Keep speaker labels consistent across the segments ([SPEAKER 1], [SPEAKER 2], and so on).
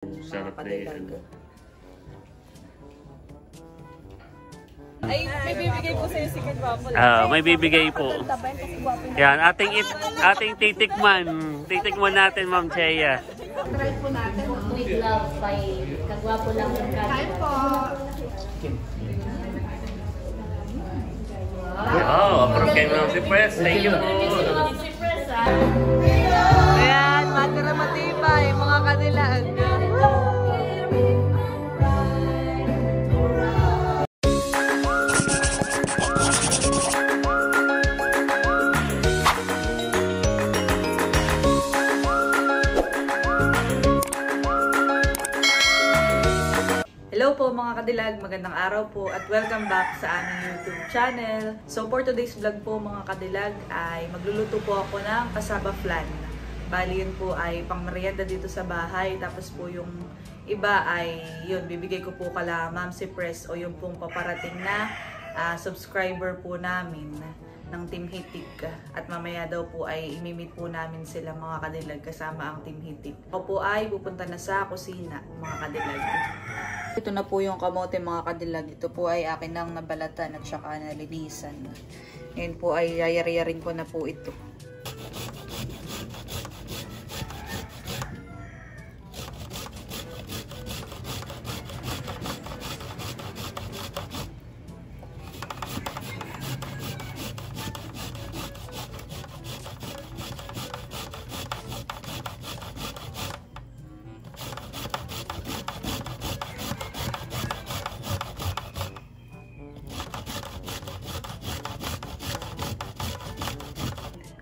[SPEAKER 1] Sarap na yan.
[SPEAKER 2] Ay, may bibigay po sa'yo si Kagwapo.
[SPEAKER 1] May bibigay po. Yan, ating titikman. Titikman natin, Ma'am Chea.
[SPEAKER 3] Try po natin with love by Kagwapo lang yung kanin po.
[SPEAKER 1] Approve kay Ma'am Cypress. Thank you po.
[SPEAKER 2] Ayan, matira matibay, mga kanilang. Hello po mga kadilag, magandang araw po at welcome back sa aming YouTube channel. So for today's vlog po mga kadilag ay magluluto po ako ng cassava flan. Bali yun po ay pang merienda dito sa bahay, tapos po yung iba ay yun, bibigay ko po kala Ma'am Cypress o yung pong paparating na subscriber po namin ng Team Hitik. At mamaya daw po ay imimit po namin sila mga kadilag kasama ang Team Hitik. Ako po ay pupunta na sa kusina mga kadilag. Ito na po yung kamote mga kadilag. Ito po ay akin nang nabalatan at saka nalinisan. Ngayon po ay yayari-yarin ko na po ito.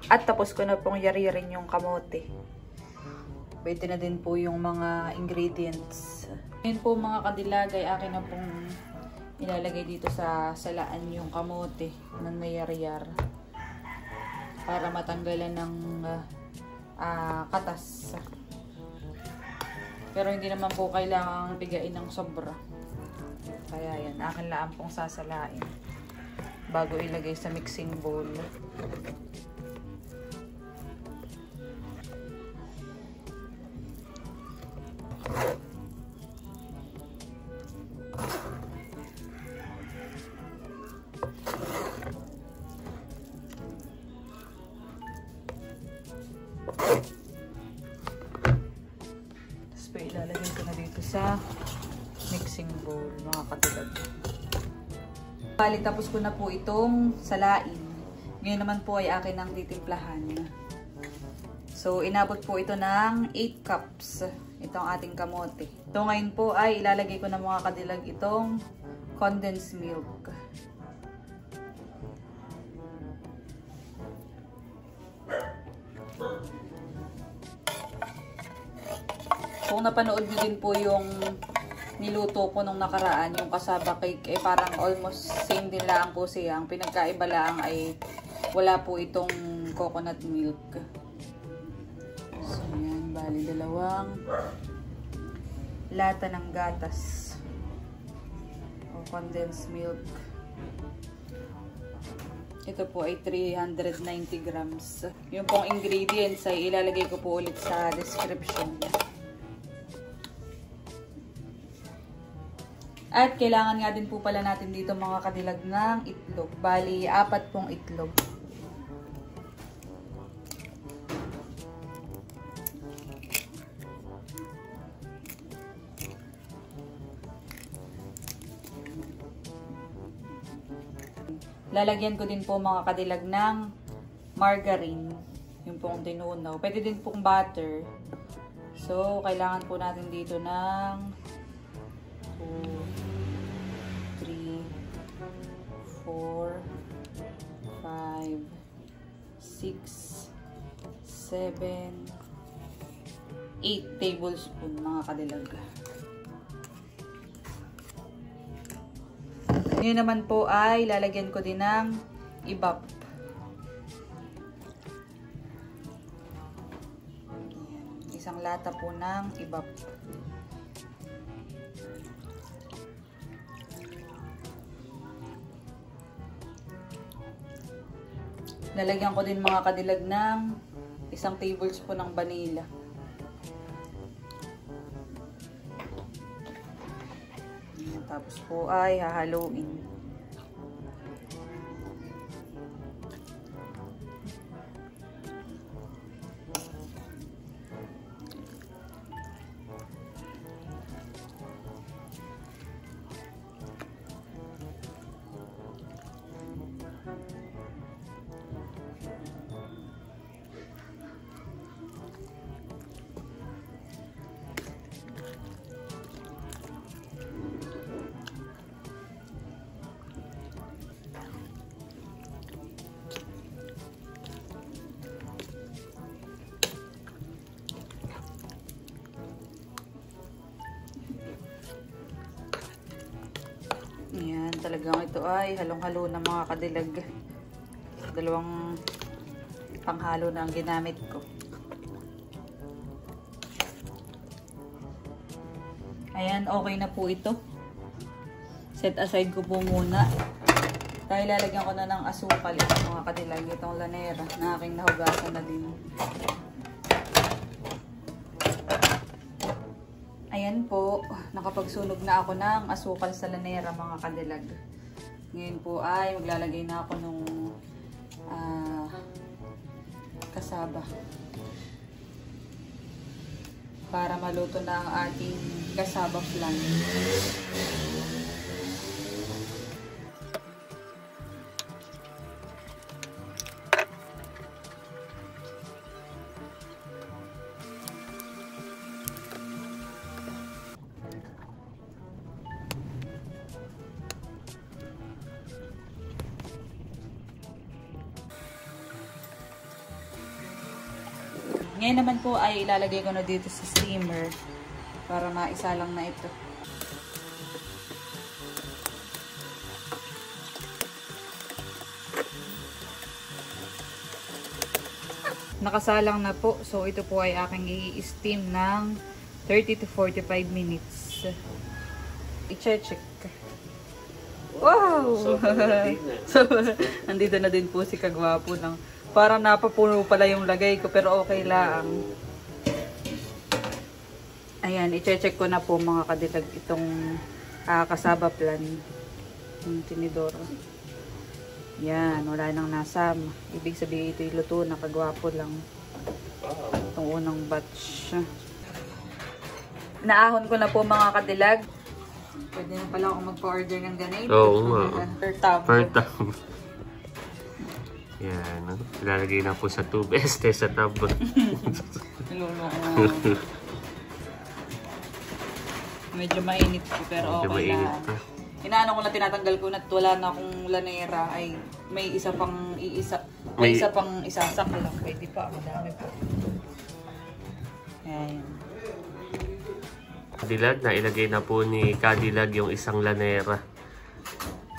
[SPEAKER 2] At tapos ko na pong yari-yarin yung kamote. Pwede na din po yung mga ingredients. Ngayon po mga kadilag ay akin na pong ilalagay dito sa salaan yung kamote na nayari-yar. Para matanggalan ng katas. Pero hindi naman po kailangang pigain ng sobra. Kaya yan, akin lang pong sasalain bago ilagay sa mixing bowl. Tapos pa ilalagay ko na dito sa mixing bowl mga katilag. Bali tapos ko na po itong salain. Ngayon naman po ay akin ang titimplahan. So inabot po ito ng 8 cups. Itong ating kamote. So ngayon po ay ilalagay ko na mga kadilag itong condensed milk. Kung napanood nyo din po yung niluto ko nung nakaraan, yung cassava cake, eh parang almost same din lang po siya. Ang pinagkaiba lang ay wala po itong coconut milk. So yan, bali dalawang lata ng gatas o condensed milk. Ito po ay 390 grams. Yung pong ingredients ay ilalagay ko po ulit sa description. At kailangan nga din po pala natin dito mga kadilag ng itlog. Bali, 4 pong itlog. Lalagyan ko din po mga kadilag ng margarine. Yung pong tinunaw. Pwede din pong butter. So, kailangan po natin dito ng 2, 3, 4, 5, 6, 7, 8 tablespoon mga kadilag. Ngayon naman po ay lalagyan ko din ng ibap. Isang lata po ng ibap. Lalagyan ko din mga kadilag ng 1 tablespoon ng vanilla. Tapos po ay hahaluin. Ayan, talagang ito ay halong-halo ng mga kadilag. Dalawang panghalo na ang ginamit ko. Ayan, okay na po ito. Set aside ko po muna. Dahil lalagyan ko na ng asukal itong mga kadilag, itong lanera na aking nahugasan na din. Ayan po, nakapagsunog na ako ng asukal sa lanera mga kadilag. Ngayon po ay maglalagay na ako ng kasaba. Para maluto na ang ating kasaba flan. Ngayon naman po ay ilalagay ko na dito sa steamer para maisa lang na ito. Nakasalang na po. So ito po ay aking i-steam ng 30 to 45 minutes. I-check. Wow! So, nandito na din po si Kagwapo ng parang napapuno pala yung lagay ko pero okay lang. Ayan, i-check ko na po mga kadilag itong kasaba flan. Yung tinidor. Yan, wala nang nasama. Ibig sabihin ito'y luto na, Kagwapo lang. Itong unang batch. Naahon ko na po mga kadilag. Pwede na pala ako magpa-order ng ganito.
[SPEAKER 1] Oo nga.
[SPEAKER 2] Per tab.
[SPEAKER 1] Yan, no? Ilalagay na po sa tube. Sa tab.
[SPEAKER 2] Medyo mainit po, pero okay lang. Inaano ko na, tinatanggal ko na wala na akong lanera, ay may isa pang isasak lang. Pwede pa, madami po. Ayan.
[SPEAKER 1] Kadilag, na ilagay na po ni Kadilag yung isang lanera.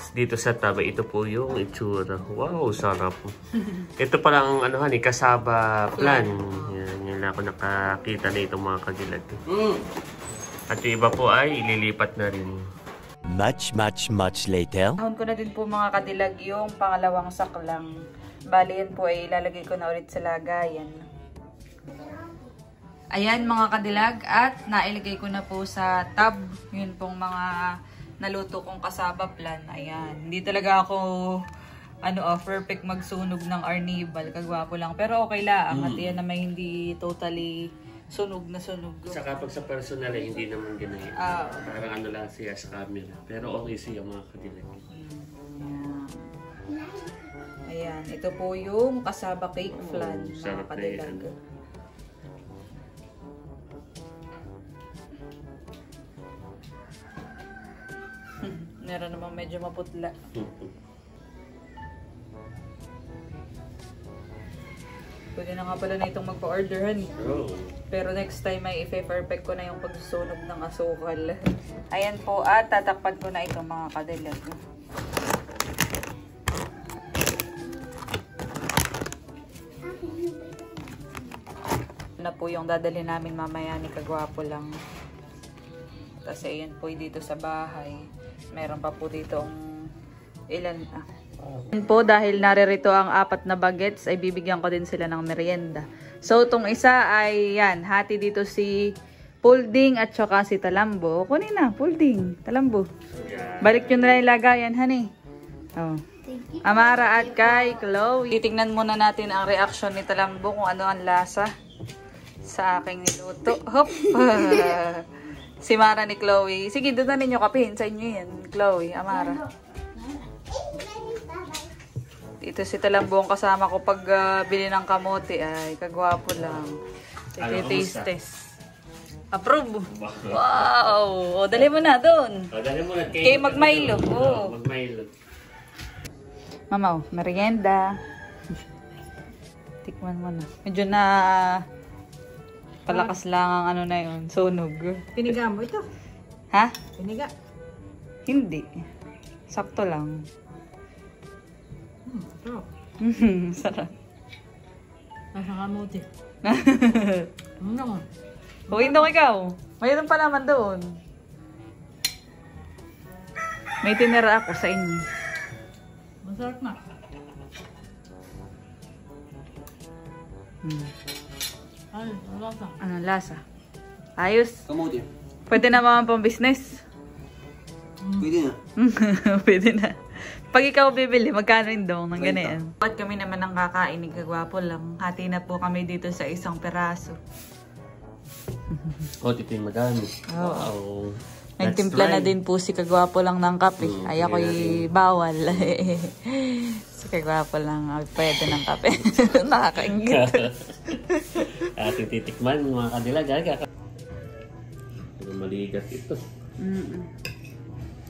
[SPEAKER 1] Dito sa taba, ito po yung itsura. Wow, sarap. Ito palang kasaba flan. Yan, yun lang ako nakakita na itong mga Kadilag. At yung iba po ay ililipat na rin.
[SPEAKER 4] Much later.
[SPEAKER 2] Ahon ko na din po mga kadilag yung pangalawang saklang. Bali yan po ay ilalagay ko na ulit sa lagayan. Ayan mga kadilag, at nailagay ko na po sa tab yun pong mga naluto kong kasaba flan. Ayan, hindi talaga ako perfect magsunog ng arnibal, Kagwapo lang. Pero okay lang, at yan naman hindi totally sunog na sunog.
[SPEAKER 1] Saka pag sa personal ay hindi naman ganyan. Parang lang siya sa camera. Pero okay siya mga kadilag.
[SPEAKER 2] Ayan, ito po yung kasaba cake flan, mga kadilag. Meron namang medyo maputla. Pwede na nga pala na itong magpa-orderan. Pero next time ay i-perfect ko na yung pagsusunog ng asukal. Ayan po, at tatakpan ko na itong mga kadilag. Na po yung dadali namin mamaya ni Kagwapo lang. Kasi ayan po dito sa bahay. Meron pa po ditong ilan. Ayan po, dahil naririto ang 4 na bagets, ay bibigyan ko din sila ng merienda. So, itong isa ay yan, hati dito si Pulding at saka si Talambo. Kunin na, Pulding, Talambo. Balik nyo na lang ilagayan, honey. Oh. Amara at kay Chloe. Titingnan muna natin ang reaction ni Talambo kung ano ang lasa sa aking niluto. Hop! Si Mara ni Chloe. Sige, doon na ninyo kapihin sa inyo yan. Chloe, Amara. Dito si Talambo ang kasama ko pag bili ng kamote. Ay, kagwapo lang. Taste test. Approve. Wow! O, dali mo na doon.
[SPEAKER 1] Dali mo na
[SPEAKER 2] kay Magmilo. Oh.
[SPEAKER 1] Magmilo.
[SPEAKER 2] Mama, oh, merienda. Tikman mo na. Medyo na palakas lang ang ano na yun. Sunog.
[SPEAKER 5] Piniga mo ito?
[SPEAKER 2] Ha?
[SPEAKER 5] Piniga?
[SPEAKER 2] Hindi. Sakto lang.
[SPEAKER 5] Sarap.
[SPEAKER 2] Sarap.
[SPEAKER 5] Nasa kamote. Ano naman?
[SPEAKER 2] Huwag daw ikaw. Mayroon pa naman doon. May tinira ako sa inyo.
[SPEAKER 5] Masarap na. Ay, lasa.
[SPEAKER 2] Anong lasa? Ayos.
[SPEAKER 6] Kamote.
[SPEAKER 2] Pwede na naman pang business.
[SPEAKER 6] Pwede na.
[SPEAKER 2] Pwede na. Pag ikaw bibili, magkano yung dong ng ganyan? At kami naman ang kakain, kagwapo lang. Hati na po kami dito sa isang peraso.
[SPEAKER 1] O, dito yung madami.
[SPEAKER 2] Oo. Nagtimpla na din po si kagwapo lang ng kape. Ay ako'y bawal. Si kagwapo lang pwede ng kape. Nakakaingit.
[SPEAKER 1] Ating titikman mga kadilag. Pero maligas ito.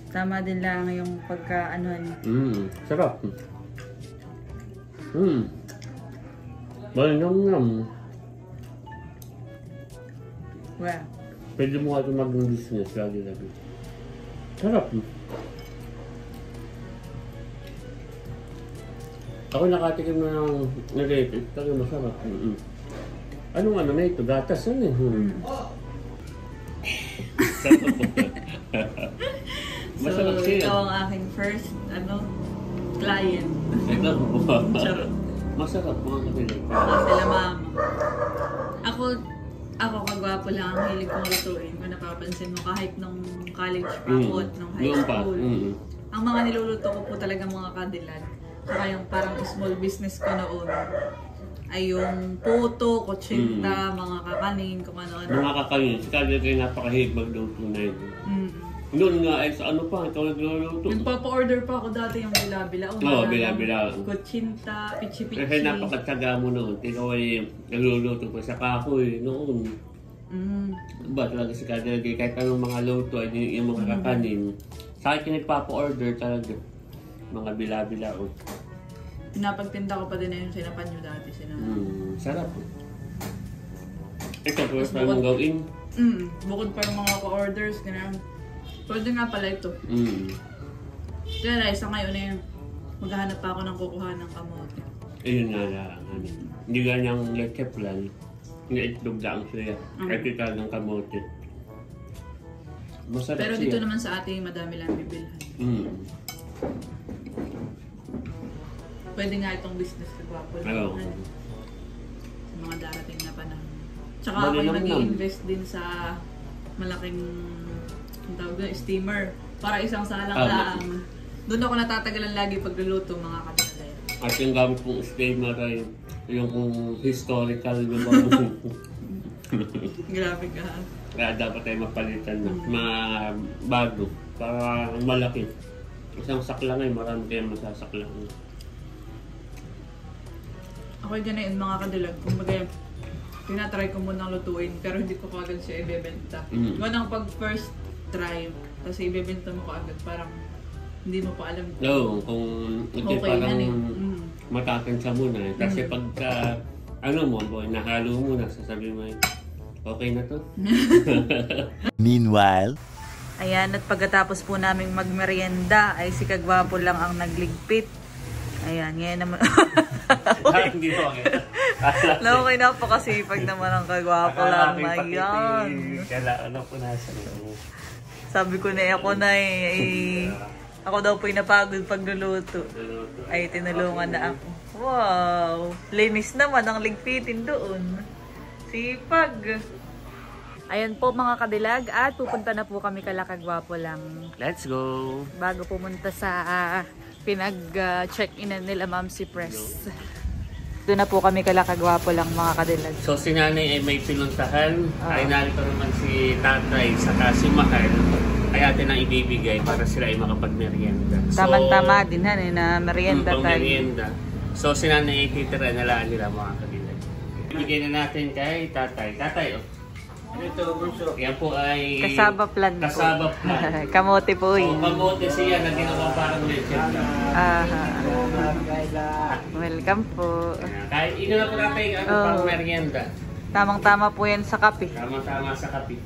[SPEAKER 2] Tama din lang yung pagka-anuhan.
[SPEAKER 1] Sarap. Malinam-nam.
[SPEAKER 2] Wow.
[SPEAKER 1] Pwede mo nga ito mag-business lagi-lagi. Sarap. Ako nakatikim na ng nilipit. Talaga masarap. Anong ano na ito? Gatas yan eh. Masarap
[SPEAKER 2] So,
[SPEAKER 1] siya.
[SPEAKER 2] ikaw ang aking first, client. Charot.
[SPEAKER 1] Masarap mga katilig.
[SPEAKER 2] Sila mama. Ako kagwapo lang ang hilig kong lutuin. Kung napapansin mo, kahit nung college pa ako at nung high school. Ang mga niluluto ko po talaga mga kadilag. Saka yung parang small business ko noon ay yung puto, kutsinta, mga kakanin, kung ano-ano.
[SPEAKER 1] Mga kakanin. Si Kadilag ay napakahig magluto na yun. Noon nga ay sa ano pa, ikaw nagluluto.
[SPEAKER 2] Nagpapa-order pa ako dati yung bila-bila.
[SPEAKER 1] Oo, bila-bila.
[SPEAKER 2] Kutsinta, pichi-pichi.
[SPEAKER 1] Kasi napakatsaga mo noon. Ikaw ay nagluluto pa sa kahoy noon. Ba talaga si Kadilag kahit anong mga luto ay yung mga kakanin. Sa akin nagpapa-order talaga. Mga bila-bila.
[SPEAKER 2] Pinapagtinda ko pa din na yung sinapan nyo dati.
[SPEAKER 1] Sarap. Ito, pwede pa mong gawin.
[SPEAKER 2] Bukod pa yung mga ka-orders, ganyan. Pwede nga pala ito. Kaya na, isa ngayon na yun. Maghahanap pa ako ng kukuha ng kamote.
[SPEAKER 1] Ayun nga lang. Hindi ganyang leche plan. Hindi itlog lang siya. Kahit ito ng kamote. Masarap
[SPEAKER 2] pero
[SPEAKER 1] siya.
[SPEAKER 2] dito naman sa ating madami lang bibilhan. Pwede nga itong business na gwapo lang. Sa mga darating na panahon. Tsaka ako yung nag-i-invest din sa malaking steamer. Para isang salang lang. Doon ako natatagalan lagi pagluluto mga kadilag.
[SPEAKER 1] At yung gamit kong steamer ay yung historical yung
[SPEAKER 2] Grabe ka.
[SPEAKER 1] Kaya dapat ay mapalitan na. Bago. Para malaki. Isang saklang ay marami kayong masasaklang.
[SPEAKER 2] Ako yung ganyan mga kadilag. Kumbaga, tinatry ko munang lutuin pero hindi ko kagad siya ibebenta. Iwan ang pag first try, kasi ibebenta mo kagad parang hindi mo pa alam.
[SPEAKER 1] Oo, kung hindi
[SPEAKER 2] okay,
[SPEAKER 1] parang matatansa muna. Kasi pagka, nahalo mo na, sasabihin mo, okay na to.
[SPEAKER 4] Meanwhile,
[SPEAKER 2] ayan, at pagkatapos po naming magmerienda ay si kagwapo lang ang nagligpit. Ayan, ngayon naman.
[SPEAKER 1] Hindi mo okay.
[SPEAKER 2] Okay na po kasi pag naman ang kagwapo lang na yan.
[SPEAKER 1] Kailangan po nasa.
[SPEAKER 2] Sabi ko na ako na ako daw po yung napagod pagluluto. Ay, tinulungan na ako. Wow! Linis naman ang ligpitin doon. Sipag. Ayan po mga kadilag at pupunta na po kami kala Kagwapo lang.
[SPEAKER 1] Let's go!
[SPEAKER 2] Bago pumunta sa pinag-check-in nila Ma'am si Press. Doon na po kami kala Kagwapo lang mga kadilag.
[SPEAKER 1] So si nanay ay may pinuntahan. Ay narito naman si tatay saka si Mahal. Ay atin ang ibibigay para sila ay makapag-merienda.
[SPEAKER 2] Tama-tama din na merienda tayo.
[SPEAKER 1] Merienda. So si nanay ay titira na lang nila mga kadilag. Ibigay na natin kay tatay. Tatay, oh.
[SPEAKER 6] Ito, bunso.
[SPEAKER 1] Yan po ay
[SPEAKER 2] Kasaba plan po.
[SPEAKER 1] Kasaba plan.
[SPEAKER 2] Kamote po
[SPEAKER 1] So,
[SPEAKER 2] yun.
[SPEAKER 1] kamote siya na ginawa parang legend.
[SPEAKER 2] Welcome po.
[SPEAKER 1] Kahit ino na po natin pang merienda.
[SPEAKER 2] Tamang-tama po yan sa kape.
[SPEAKER 1] Tama-tama sa kape.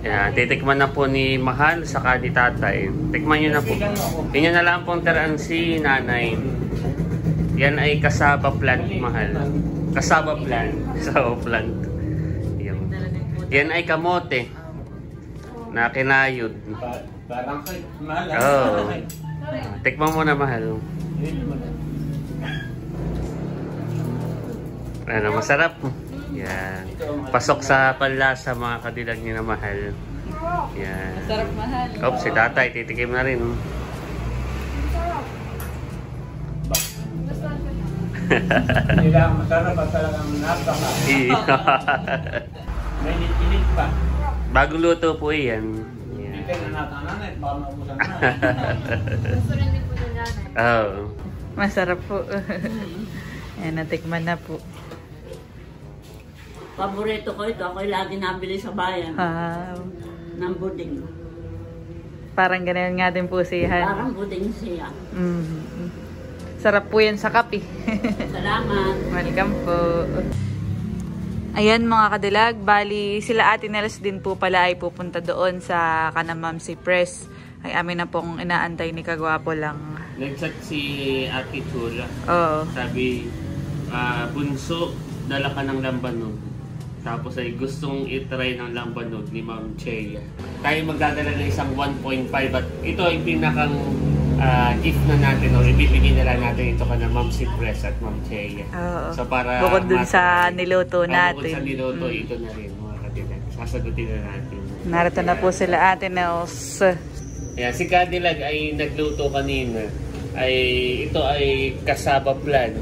[SPEAKER 1] Yan, titikman na po ni Mahal saka ni tatay. Tikman nyo na po. Yun na lang pong taraan si nanay. Yan ay kasaba plan ni Mahal. Kasaba plan. Kasaba plan. Yan ay kamote na kinayod.
[SPEAKER 6] Parang kay Mahal.
[SPEAKER 1] Oh. Tikman mo na Mahal. Ano, masarap. Yan. Pasok sa panlasa mga kadilag ni na Mahal. Yan.
[SPEAKER 2] Masarap Mahal.
[SPEAKER 1] Oops, si tatay titikim na rin.
[SPEAKER 6] Hindi lang masarap at talagang napaka. May init pa.
[SPEAKER 1] Bagong luto po yan.
[SPEAKER 6] Hindi ka na natananay, baka maubusan na.
[SPEAKER 3] Gusto rin din po ng nanay.
[SPEAKER 1] Oh.
[SPEAKER 2] Masarap po. Ayan, natikman na po.
[SPEAKER 7] Paborito ko ito. Ako'y lagi nabili sa bayan ng buding.
[SPEAKER 2] Parang ganyan nga din po siya.
[SPEAKER 7] Parang buding siya.
[SPEAKER 2] Sarap po yan sa kape.
[SPEAKER 7] Salamat.
[SPEAKER 2] Welcome po. Ayan mga kadilag, bali sila Ate Nels din po pala ay pupunta doon sa kanang Ma'am si Press. Ay amin na pong inaantay ni Kagwapo lang.
[SPEAKER 1] Nag-chat si Ate Chula.
[SPEAKER 2] Oo.
[SPEAKER 1] Sabi, bunso, dala ka ng lambanog. Tapos ay gustong itry ng lambanog ni Ma'am Chea. Tayo magdadala ng isang 1.5 at ito ay pinakang gift na natin o ibibigay na lang natin ito ka na Ma'am si Press at Ma'am Chea.
[SPEAKER 2] Oo.
[SPEAKER 1] So para
[SPEAKER 2] bukod dun sa niluto natin.
[SPEAKER 1] Bukod sa niluto, ito na rin mga kadilag. Sasagutin na natin.
[SPEAKER 2] Narito na po sila Ate Nels.
[SPEAKER 1] Ayan, si Cadillac ay nagluto kanina. Ito ay kasaba plan.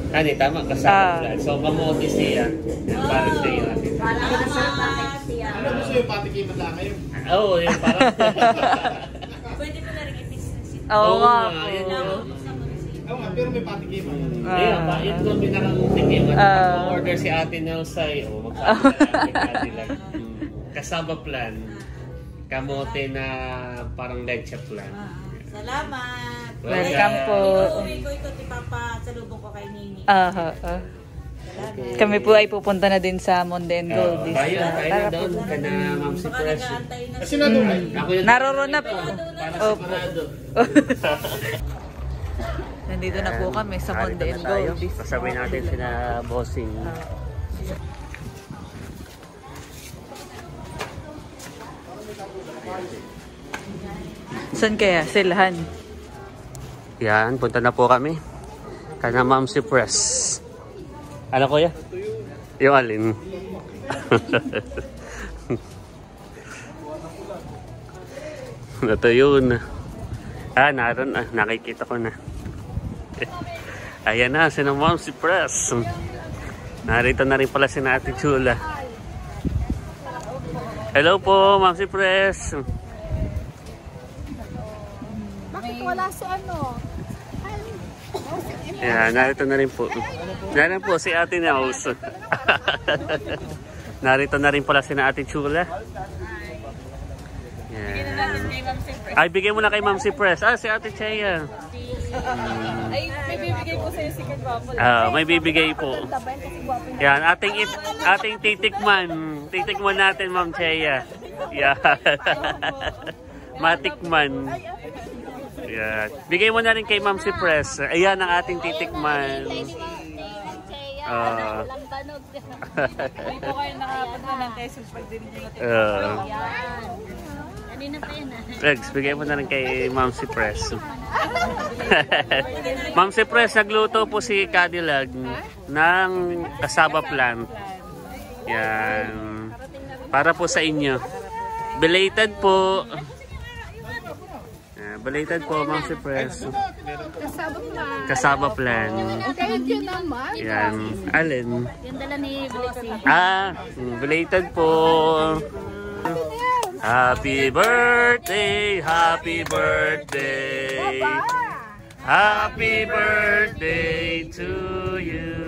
[SPEAKER 1] Ano, tama? Kasaba plan. So, kamote siya. Yan, parang siya yung atin.
[SPEAKER 7] Parang masarap siya.
[SPEAKER 6] Ano gusto yung patikiman lang kayo?
[SPEAKER 1] Oo, yung parang...
[SPEAKER 3] Pwede mo na rin i-business ito.
[SPEAKER 2] Oo nga
[SPEAKER 1] nga,
[SPEAKER 2] po.
[SPEAKER 1] yun nga.
[SPEAKER 6] Oo nga, pero may patikiman.
[SPEAKER 1] Ayan, ito ang pinakangutikim. At order si Ate Nelsay. O, magsabi na kay Cadillac. Kasaba plan. Kamote na parang leche plan.
[SPEAKER 3] Salamat.
[SPEAKER 2] Welcome po.
[SPEAKER 3] Uwi ko ito, Papa, salubong ko kay Nini.
[SPEAKER 2] Kami po ay pupunta na din sa Monde and Gold.
[SPEAKER 1] Tayo na doon ka na Ma'am si
[SPEAKER 3] Baka
[SPEAKER 1] Press.
[SPEAKER 3] nag-aantay na
[SPEAKER 6] Kasi na doon.
[SPEAKER 1] Ako yung
[SPEAKER 2] Naroon na po.
[SPEAKER 1] para sa parado.
[SPEAKER 2] Nandito na po kami sa Monde and
[SPEAKER 1] tayo.
[SPEAKER 2] Gold.
[SPEAKER 1] Kasabay natin sila bossing.
[SPEAKER 2] Saan kaya? Silhan.
[SPEAKER 1] Yan, punta na po kami. Kana Ma'am si Press. Ano kuya? Yung alin? Ito yun. Naroon na. Nakikita ko na. Ayan na, sino Ma'am si Press. Narito na rin pala si Ate Chula. Hello po, Ma'am si Press.
[SPEAKER 3] Bakit wala si ano?
[SPEAKER 1] Ayan, narito na rin po. Narito po si Ate Naus. Narito na rin pala si Ate Chula. Ay, bigay mo na kay Ma'am si Press. Si Ate Chea.
[SPEAKER 2] Ay, may bibigay po sa'yo si Kagwapo.
[SPEAKER 1] May bibigay po. Yan, ating titikman. Titikman natin, Ma'am Chea. Yan. Matikman. Yan. Bigay mo na rin kay Ma'am si Press. Ayan ang ating titikman.
[SPEAKER 3] Lambanog.
[SPEAKER 2] Hindi po kayo nakapunta ng Quezon pag din nyo natin.
[SPEAKER 3] Kanina pa yan
[SPEAKER 1] Rex, bigay mo na rin kay Ma'am si Press. Ma'am si Press, nagluto po si Cadillac ng kasaba plant. Yan. Para po sa inyo. Belated po. Belated po, Ma'am Cypress. Kasaba plan.
[SPEAKER 3] Thank you naman.
[SPEAKER 1] Yan. Alin?
[SPEAKER 3] Yung dala ni Blixie.
[SPEAKER 1] Belated po. Happy birthday, happy birthday. Happy birthday to you.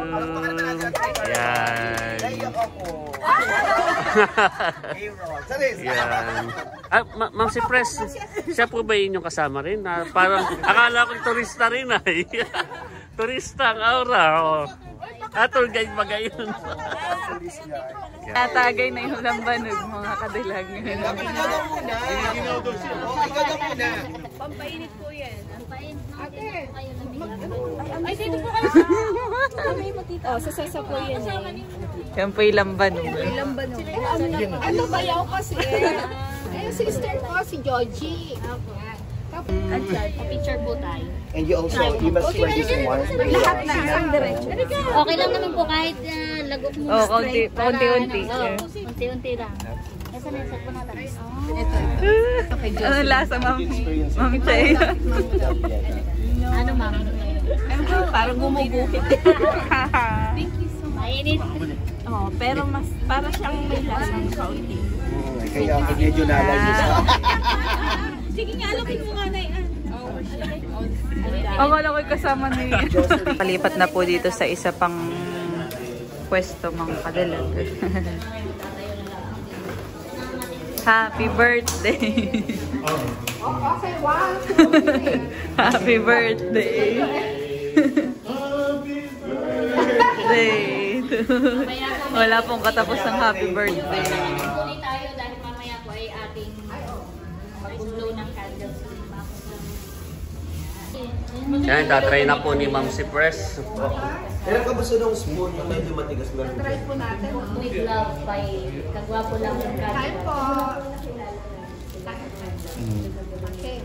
[SPEAKER 1] Yan. Yan. Ma'am Cypress, siya po ba yun yung kasama rin? Parang, akala ko turista rin ay. Turista ang aura. Oh. Tour guide ba gayon?
[SPEAKER 2] Natagay na yung lambanog, mga kadilag.
[SPEAKER 3] Pampainit po yan. Ay, dito po kayo. Sasasa po yan.
[SPEAKER 2] Yan po yung lambanog.
[SPEAKER 8] Ano ba yaw kasi? Sister ko, si Georgie.
[SPEAKER 3] Picture po tayo.
[SPEAKER 9] And you also, you must wear this one.
[SPEAKER 8] Lahat na isang diretso.
[SPEAKER 3] Okay lang naman po kahit lagok mo.
[SPEAKER 2] Oh, konti-unti.
[SPEAKER 3] Unti-unti lang. Nasa nasa po natin.
[SPEAKER 2] Ano lasa, Ma'am Chay?
[SPEAKER 3] Ano, ma'am?
[SPEAKER 2] Parang gumugupit.
[SPEAKER 3] Mainit.
[SPEAKER 5] Oh, pero mas para siyang may lasang kaunti.
[SPEAKER 9] Kaya medyo nalayo sa...
[SPEAKER 3] Sige nga, alapin mo nga na yan.
[SPEAKER 2] Akala ko'y kasama ni... Palipat na po dito sa isa pang pwesto, mga kadilag. Happy birthday!
[SPEAKER 8] Okay, wow.
[SPEAKER 2] Happy birthday! Wala pong katapos ng happy birthday.
[SPEAKER 3] Tuloy tayo dahil mamaya po ay ating mag-blow ng candles.
[SPEAKER 1] Yan, tatry na po ni Ma'am Cypress.
[SPEAKER 9] Kailan ka gusto ng spoon na medyo matigas na rin?
[SPEAKER 8] Try po natin.
[SPEAKER 3] With love by Kagwapo lang ng
[SPEAKER 8] Try
[SPEAKER 3] candles.
[SPEAKER 8] po. Okay.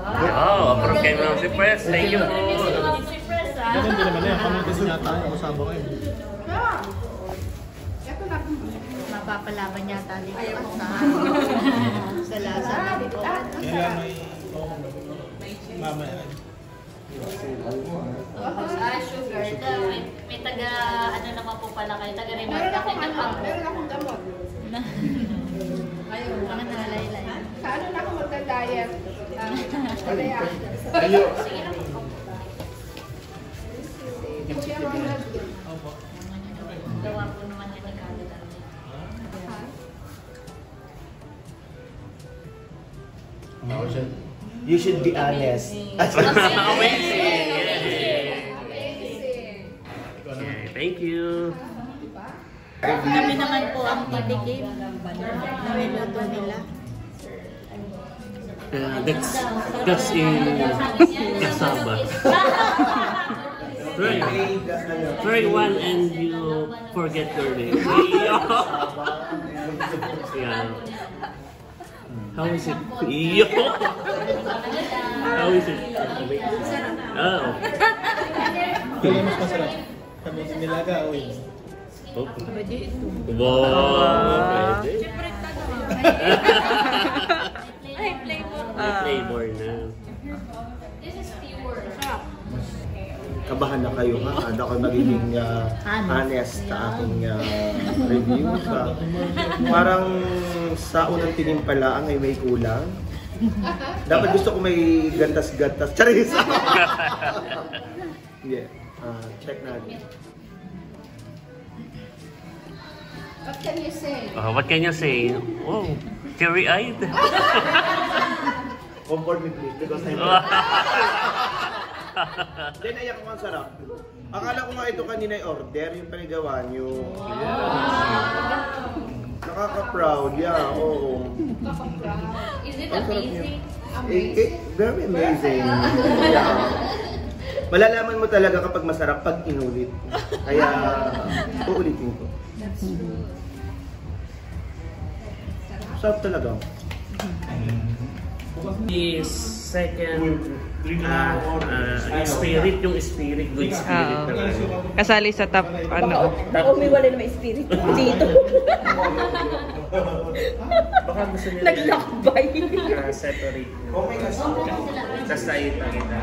[SPEAKER 1] Wow, approve kay Ma'am Cypress. Thank you po.
[SPEAKER 6] Ganun din naman yan. Kung gusto niya tayo, kasama kayo.
[SPEAKER 3] Mapapalaban yata dito sa lasa na dito.
[SPEAKER 6] Kailan may mamaya.
[SPEAKER 3] Sugar. May taga, ano naman po pala kayo, taga remark na kayo ng pangko.
[SPEAKER 8] Meron akong damot.
[SPEAKER 3] Ayun, mga nalaylay.
[SPEAKER 8] Sa ano na ako magka-diet? Kaya.
[SPEAKER 6] Ayo.
[SPEAKER 3] Gawa po naman na nagkala namin.
[SPEAKER 9] You should be honest.
[SPEAKER 1] Amazing! Thank you.
[SPEAKER 3] Kami naman po ang patikim na niluto nila.
[SPEAKER 1] That's in Kasaba. Try one and you forget your name. Yeah. How is it? Yo! How is it? Oh.
[SPEAKER 6] Kaya mas masarap. Kami nilaga o yun.
[SPEAKER 1] Okay. Wow! Pwede. May flavor na.
[SPEAKER 9] Kabahan na kayo ha? Ano ako magiging honest sa aking review. Parang sa unang tinim pala ang may kulang. Dapat gusto ko may gatas-gatas. Charis! Yeah. Check natin.
[SPEAKER 8] What can you say?
[SPEAKER 1] What can you say? Oh, teary-eyed.
[SPEAKER 9] Comfort me please because I'm... Then ayak ko ang sarap. Akala ko nga ito kanina i-order, yung panigawa nyo. Nakaka-proud, yeah, oo.
[SPEAKER 3] Is it amazing?
[SPEAKER 9] Very amazing. Yeah. Malalaman mo talaga kapag masarap pag inulit. Kaya, uulitin ko. Sarap talaga.
[SPEAKER 1] The second yung spirit, good spirit na
[SPEAKER 2] Kasali sa top, ano?
[SPEAKER 5] Umiwala na may spirit dito.
[SPEAKER 1] Baka gusto nila
[SPEAKER 5] Naglakbay.
[SPEAKER 1] separate. Tapos tayo kita.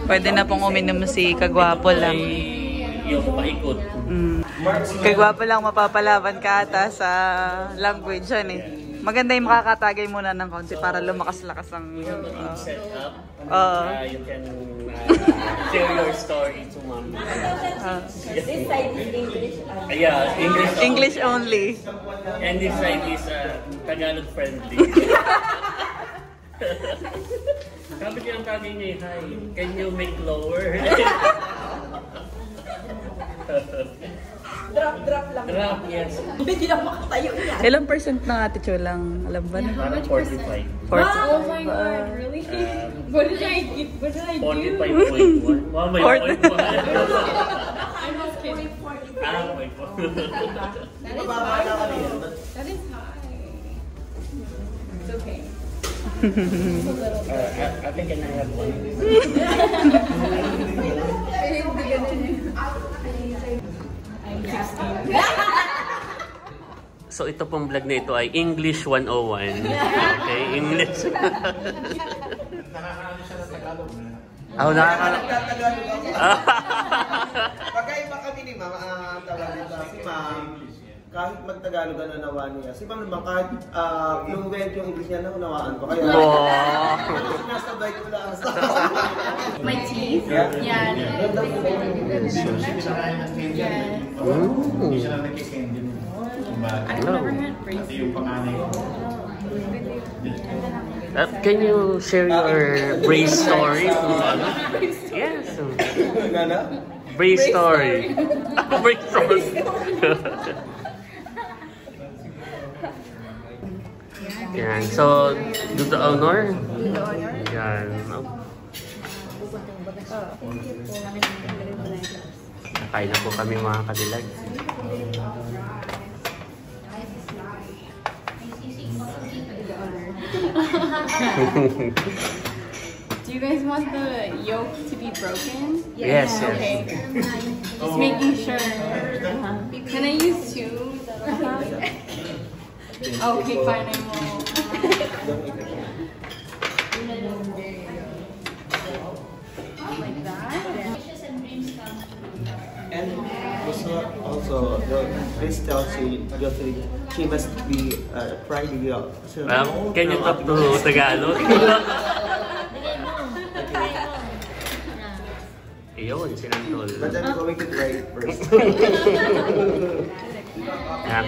[SPEAKER 2] Pwede na pong uminom si Kagwapo lang.
[SPEAKER 1] Yung paikot.
[SPEAKER 2] Kagwapo lang mapapalaban ka ata sa language yan eh. Maganda yung makakatagay muna ng konti para lumakas-lakas ang...
[SPEAKER 1] set up. You can share your story to mom.
[SPEAKER 5] This side is English.
[SPEAKER 1] Yeah,
[SPEAKER 2] English only.
[SPEAKER 1] And this side is Tagalog friendly. Sabi ko yung kagay niya, hi, can you make lower?
[SPEAKER 5] Drop lang.
[SPEAKER 1] Drop, yes.
[SPEAKER 5] Hindi na makatayo yan.
[SPEAKER 2] Ilang percent ng attitude lang? Alam ba na?
[SPEAKER 1] Parang 45.
[SPEAKER 2] 40.
[SPEAKER 8] Oh my God, really? What did I do?
[SPEAKER 1] 45.1. Wow, may 0.1.
[SPEAKER 8] I was kidding. 40. That is high. That is high. It's okay.
[SPEAKER 1] I think I have one. So ito pong vlog na ito ay English 101. Okay, English.
[SPEAKER 9] Ako nakakatagalog ako. Pagkaiba kami ni Ma'am, tawag nito si Ma'am, kahit magtagalog na nawa niya. Si Ma'am naman kahit fluent yung English niya, naunawaan ko. Kaya nasabay ko lang sa...
[SPEAKER 8] My teeth? Yeah. I've never had braces.
[SPEAKER 1] Can you share your brace story? Yes. Brace story. Brace story. Yan. So, do the honor. Yan. Kain na po kami mga kadilag.
[SPEAKER 8] Do you guys want the yolk to be broken?
[SPEAKER 1] Yes, yes.
[SPEAKER 8] Okay. Just making sure. Can I use two? Okay, fine, I will. Like that?
[SPEAKER 9] And also Chris tells she must be Friday.
[SPEAKER 1] Can you talk to Tagalog? Iyon, sinantol.
[SPEAKER 9] But I'm going to try it first.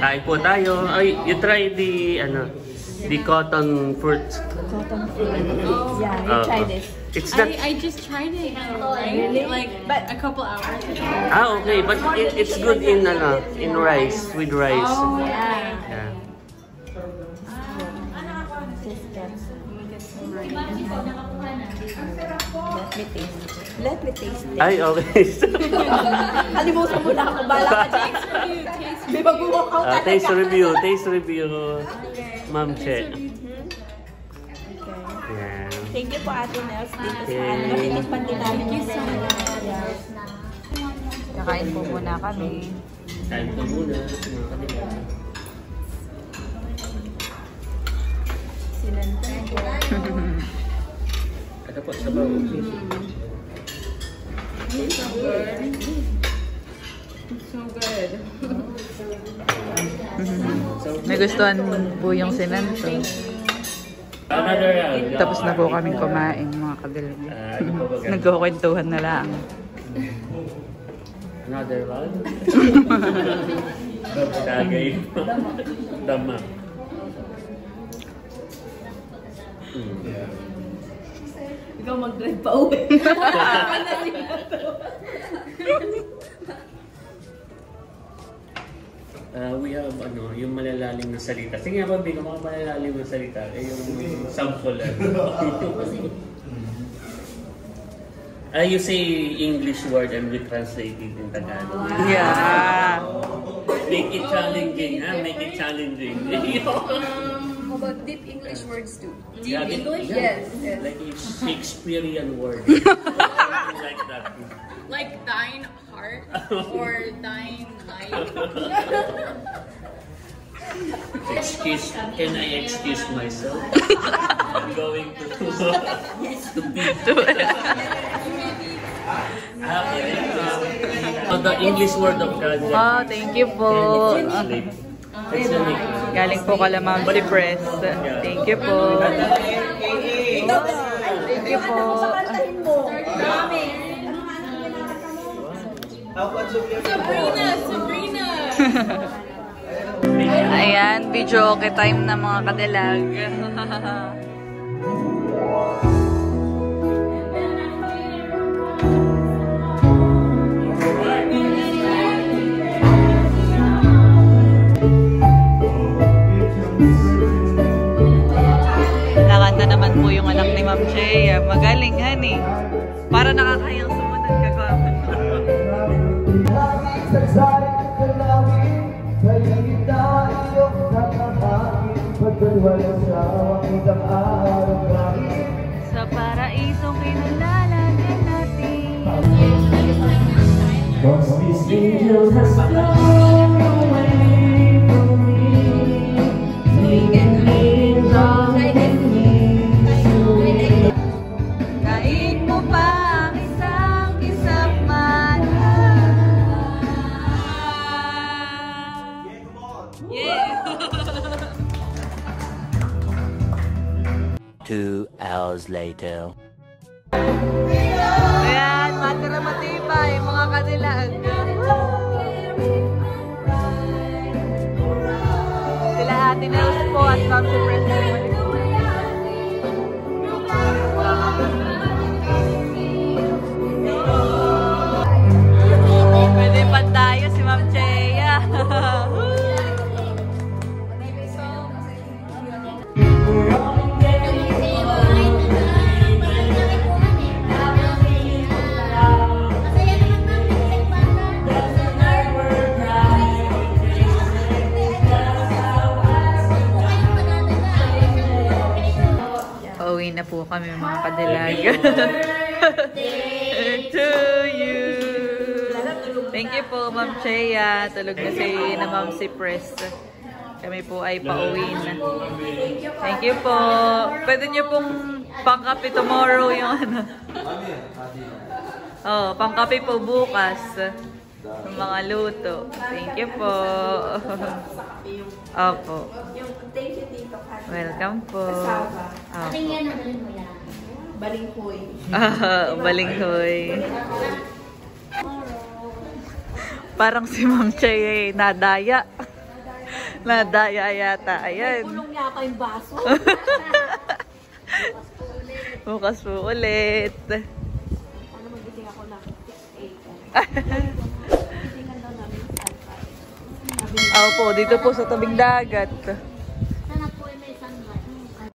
[SPEAKER 1] Kain po tayo. Ay, you try the cotton fruit.
[SPEAKER 5] Cotton fruit. Yeah, you try this.
[SPEAKER 1] It's not.
[SPEAKER 8] I just tried it, right? Like a couple hours ago.
[SPEAKER 1] Okay, but it's good in rice, with rice.
[SPEAKER 8] Oh, yeah.
[SPEAKER 1] Yeah.
[SPEAKER 5] Let me taste it.
[SPEAKER 1] Ay, okay.
[SPEAKER 5] Halimutan mo na ako. Bala ka dyan. May baguha ka talaga.
[SPEAKER 1] Taste review. Ma'am Che. Yeah.
[SPEAKER 5] Thank you po Ate Nels dito sa
[SPEAKER 1] Okay.
[SPEAKER 5] Makikipan din namin yung
[SPEAKER 2] Kakain po muna kami.
[SPEAKER 1] Kain po muna. Mga kanila. Ito po, sabaw.
[SPEAKER 8] It's so good. It's so good.
[SPEAKER 2] Nagustuhan po yung sinanto.
[SPEAKER 1] Another round.
[SPEAKER 2] Tapos na po kaming kumain mga kadilag. Nagkukwentuhan na lang.
[SPEAKER 1] Another round. Tagay. Dama.
[SPEAKER 5] Ikaw mag-drive pa uwi.
[SPEAKER 1] We have yung malalalim na salita. Sige nga ba, Bino, mga malalalim na salita. Yung sample. You say English word and we translate it in Tagalog.
[SPEAKER 2] Yeah.
[SPEAKER 1] Make it challenging, ha? Make it challenging.
[SPEAKER 5] about deep English words too?
[SPEAKER 1] Deep English?
[SPEAKER 5] Yes.
[SPEAKER 1] Like a Shakespearean word. Like that.
[SPEAKER 5] Like thine heart or thine life.
[SPEAKER 1] Can I excuse myself? I'm going to pee. The English word of God.
[SPEAKER 2] Oh, thank you po. Galing po kala Ma'am si Press. Thank you po. Thank you po.
[SPEAKER 5] Sabrina!
[SPEAKER 2] Ayan, video okay time na mga kadilag. Nakanta naman po yung anak ni Ma'am Shea. Magaling, honey. Para nakakayang sumunod ka ba? Sa paraisong kinalalagan natin.
[SPEAKER 10] These angels has flown away from me. Taking me down
[SPEAKER 2] Kain mo pa ang isang kisap man. Yeah!
[SPEAKER 4] 2 hours later.
[SPEAKER 2] Ayan, matira matibay, mga kadilag. Sila Ate Nels po at Ma'am si President. Pwede pa tayo si Ma'am Chea. Pauwi na po kami mga kadilag. To you. Thank you po Ma'am Chea. Tulog na na Ma'am si Press. Kami po ay pauwi na. Thank you po. Pwede nyo pong pangkape tomorrow yung ano. Oh, pangkape po bukas. Yung mga luto. Thank you po. Opo. Welcome po. Opo.
[SPEAKER 5] Balinghoy.
[SPEAKER 2] Balinghoy. Parang si Ma'am Chea nadaya. Nadaya yata. Ayan.
[SPEAKER 5] Kulong yata yung baso.
[SPEAKER 2] Bukas po ulit.
[SPEAKER 5] Ano magising ako na 6 a.m.
[SPEAKER 2] Opo, dito po sa tabing dagat.